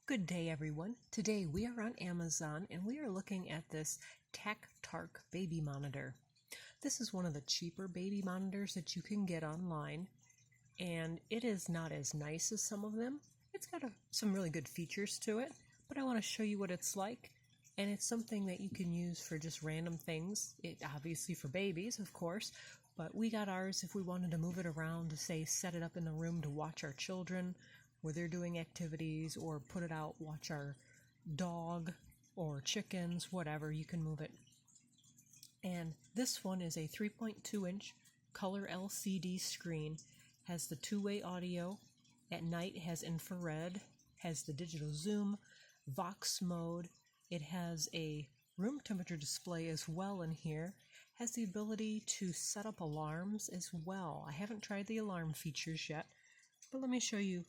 Good day, everyone. Today we are on Amazon and we are looking at this Tark baby monitor. This is one of the cheaper baby monitors that you can get online, and it is not as nice as some of them. It's got some really good features to it, but I want to show you what it's like, and it's something that you can use for just random things. It obviously for babies, of course, but we got ours if we wanted to move it around to, say, set it up in the room to watch our children where they're doing activities, or put it out, watch our dog or chickens, whatever. You can move it. And this one is a 3.2-inch color LCD screen, has the two-way audio, at night has infrared, has the digital zoom, Vox mode, it has a room temperature display as well in here, has the ability to set up alarms as well. I haven't tried the alarm features yet, but let me show you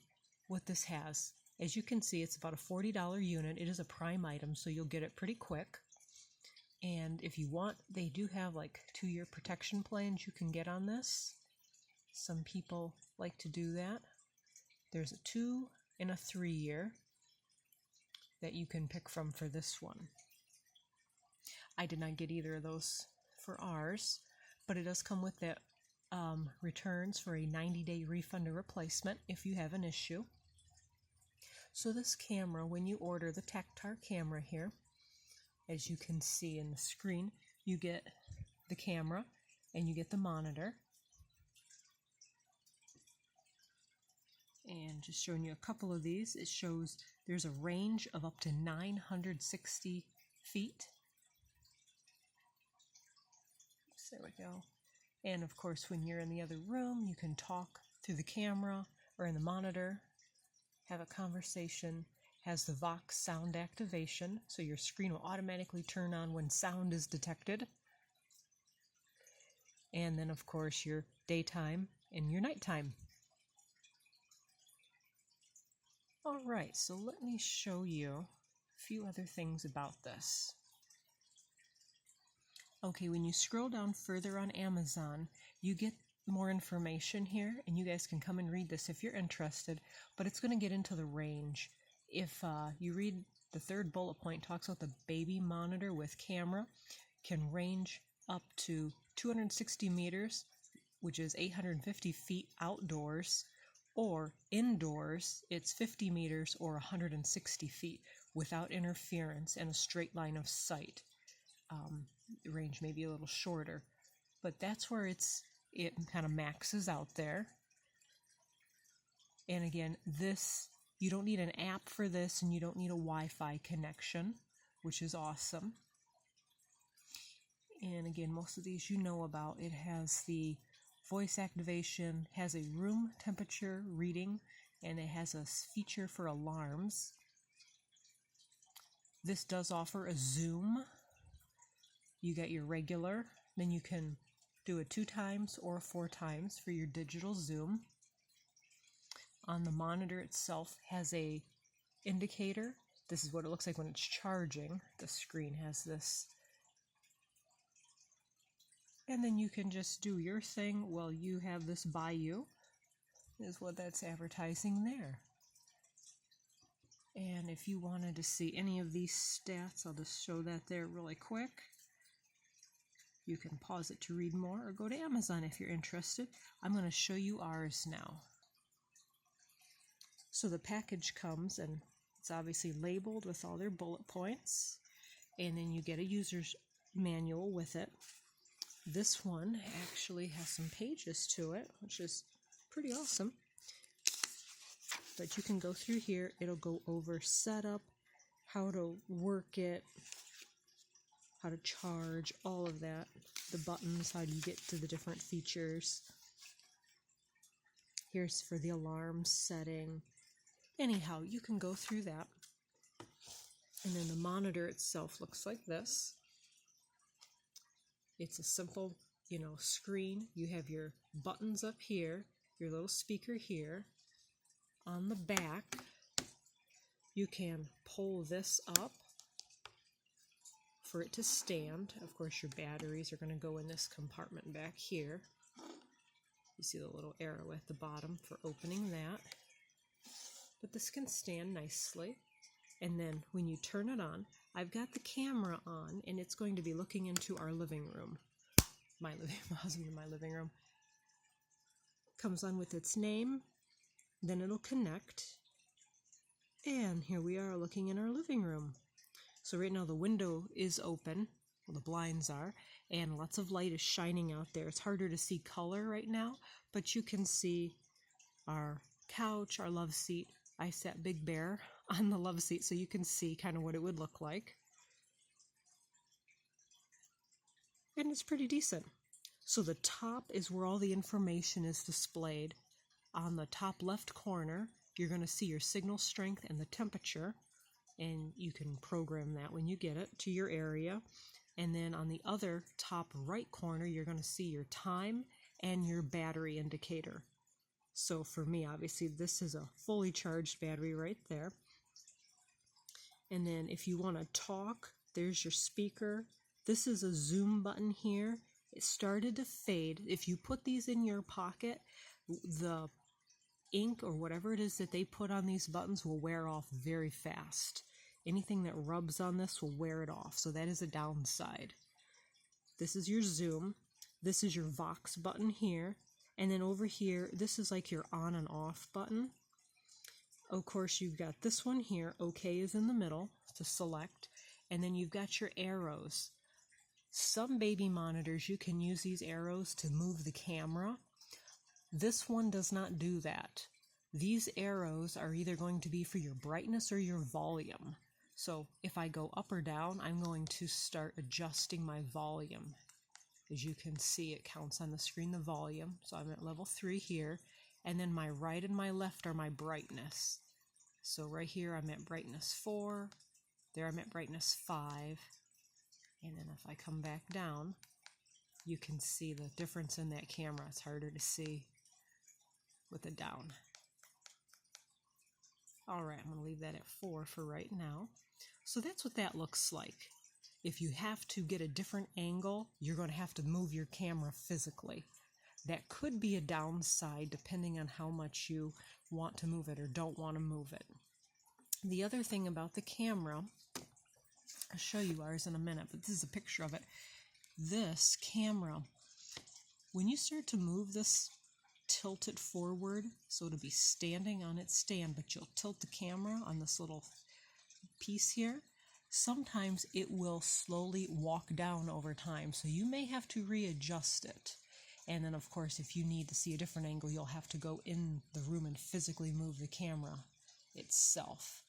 what this has. As you can see, it's about a $40 unit. It is a prime item, so you'll get it pretty quick. And if you want, they do have like 2-year protection plans you can get on this. Some people like to do that. There's a 2 and a 3-year that you can pick from for this one. I did not get either of those for ours, but it does come with that returns for a 90-day refund or replacement if you have an issue. So this camera, when you order the Tark camera here, as you can see in the screen, you get the camera and you get the monitor. And just showing you a couple of these, it shows there's a range of up to 960 feet. So there we go. And of course, when you're in the other room, you can talk through the camera or in the monitor, have a conversation. Has the Vox sound activation, so your screen will automatically turn on when sound is detected. And then, of course, your daytime and your nighttime. All right, so let me show you a few other things about this. Okay, when you scroll down further on Amazon, you get more information here, and you guys can come and read this if you're interested, but it's going to get into the range. If you read the third bullet point, talks about the baby monitor with camera, can range up to 260 meters, which is 850 feet outdoors, or indoors, it's 50 meters or 160 feet without interference and a straight line of sight. The range may be a little shorter, but that's where it kind of maxes out there. And again, this, you don't need an app for this, and you don't need a Wi-Fi connection, which is awesome. And again, most of these you know about. It has the voice activation, has a room temperature reading, and it has a feature for alarms. This does offer a zoom. You get your regular, then you can do it 2 times or 4 times for your digital zoom. On the monitor itself has a indicator. This is what it looks like when it's charging. The screen has this. And then you can just do your thing while you have this by you, is what that's advertising there. And if you wanted to see any of these stats, I'll just show that there really quick. You can pause it to read more or go to Amazon if you're interested. I'm going to show you ours now. So the package comes, and it's obviously labeled with all their bullet points, and then you get a user's manual with it. This one actually has some pages to it, which is pretty awesome. But you can go through here. It'll go over setup, how to work it, how to charge, all of that. The buttons, how do you get to the different features. Here's for the alarm setting. Anyhow, you can go through that. And then the monitor itself looks like this. It's a simple, screen. You have your buttons up here, your little speaker here. On the back, you can pull this up for it to stand. Of course, your batteries are going to go in this compartment back here. You see the little arrow at the bottom for opening that. But this can stand nicely. And then when you turn it on, I've got the camera on, and it's going to be looking into our living room. My husband in my living room. Comes on with its name, then it'll connect, and here we are looking in our living room. So right now the window is open, well, the blinds are, and lots of light is shining out there. It's harder to see color right now, but you can see our couch, our love seat. I sat Big Bear on the love seat so you can see kind of what it would look like. And it's pretty decent. So the top is where all the information is displayed. On the top left corner, you're going to see your signal strength and the temperature, and you can program that when you get it to your area. And then on the other top right corner, you're going to see your time and your battery indicator. So for me, obviously, this is a fully charged battery right there. And then if you want to talk, there's your speaker. This is a zoom button here. It started to fade. If you put these in your pocket, the ink or whatever it is that they put on these buttons will wear off very fast. Anything that rubs on this will wear it off, so that is a downside. This is your zoom. This is your Vox button here. And then over here, this is like your on and off button. Of course, you've got this one here. OK is in the middle to select. And then you've got your arrows. Some baby monitors, you can use these arrows to move the camera. This one does not do that. These arrows are either going to be for your brightness or your volume. So if I go up or down, I'm going to start adjusting my volume. As you can see, it counts on the screen the volume. So I'm at level 3 here. And then my right and my left are my brightness. So right here I'm at brightness 4. There I'm at brightness 5. And then if I come back down, you can see the difference in that camera. It's harder to see with it down. Alright, I'm going to leave that at 4 for right now. So that's what that looks like. If you have to get a different angle, you're going to have to move your camera physically. That could be a downside depending on how much you want to move it or don't want to move it. The other thing about the camera, I'll show you ours in a minute, but this is a picture of it. This camera, when you start to move this, tilt it forward so it'll be standing on its stand, but you'll tilt the camera on this little piece here. Sometimes it will slowly walk down over time, so you may have to readjust it. And then of course, if you need to see a different angle, you'll have to go in the room and physically move the camera itself.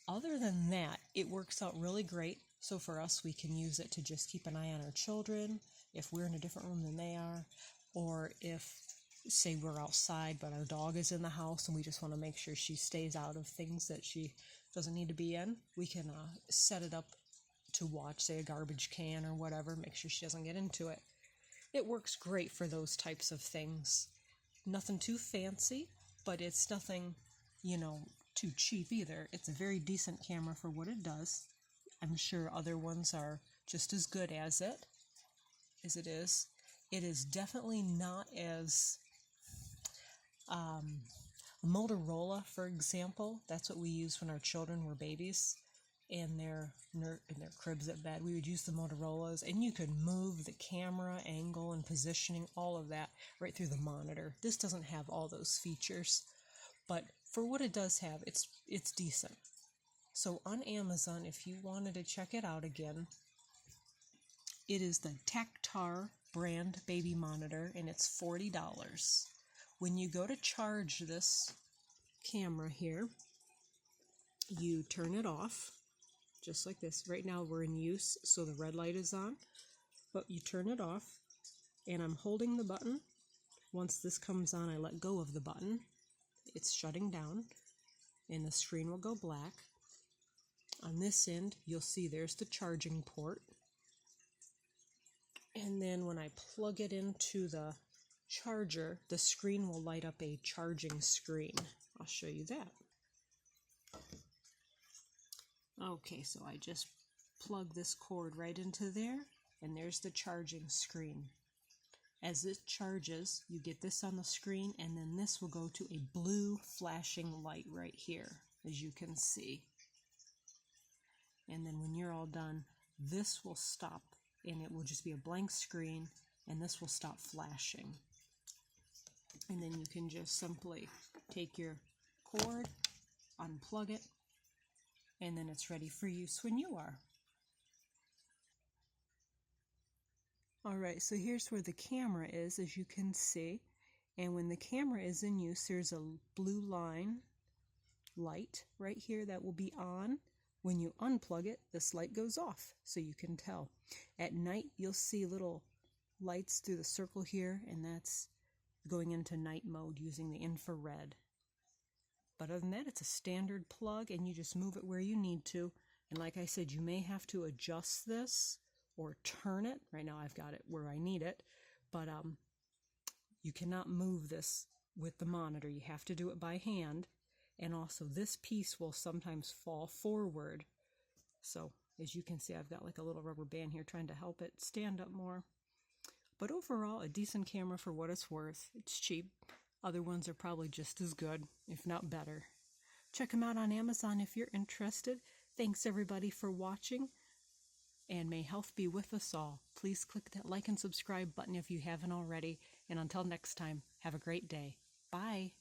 Other than that, it works out really great. So for us, we can use it to just keep an eye on our children if we're in a different room than they are, or if, say, we're outside but our dog is in the house and we just want to make sure she stays out of things that she doesn't need to be in. We can set it up to watch, say, a garbage can or whatever, make sure she doesn't get into it. It works great for those types of things. Nothing too fancy, but it's nothing, too cheap either. It's a very decent camera for what it does. I'm sure other ones are just as good as it is. It is definitely not as Motorola, for example. That's what we used when our children were babies in their cribs at bed. We would use the Motorola's, and you could move the camera angle and positioning, all of that, right through the monitor. This doesn't have all those features, but for what it does have, it's decent. So on Amazon, if you wanted to check it out again, it is the Tark brand baby monitor, and it's $40. When you go to charge this camera here, you turn it off, just like this. Right now we're in use, so the red light is on, but you turn it off, and I'm holding the button. Once this comes on, I let go of the button. It's shutting down, and the screen will go black. On this end, you'll see there's the charging port. And then when I plug it into the charger, the screen will light up a charging screen. I'll show you that. Okay, so I just plug this cord right into there, and there's the charging screen. As it charges, you get this on the screen, and then this will go to a blue flashing light right here, as you can see. and then when you're all done, this will stop and it will just be a blank screen, and this will stop flashing. And then you can just simply take your cord, unplug it, and then it's ready for use when you are. Alright, so here's where the camera is, as you can see. And when the camera is in use, there's a blue line light right here that will be on. When you unplug it, this light goes off, so you can tell. At night, you'll see little lights through the circle here, and that's going into night mode using the infrared. But other than that, it's a standard plug, and you just move it where you need to. And like I said, you may have to adjust this or turn it. Right now I've got it where I need it, but you cannot move this with the monitor. You have to do it by hand. And also this piece will sometimes fall forward. So as you can see, I've got like a little rubber band here trying to help it stand up more. But overall, a decent camera for what it's worth. It's cheap. Other ones are probably just as good, if not better. Check them out on Amazon if you're interested. Thanks everybody for watching, and may health be with us all. Please click that like and subscribe button if you haven't already. And until next time, have a great day. Bye.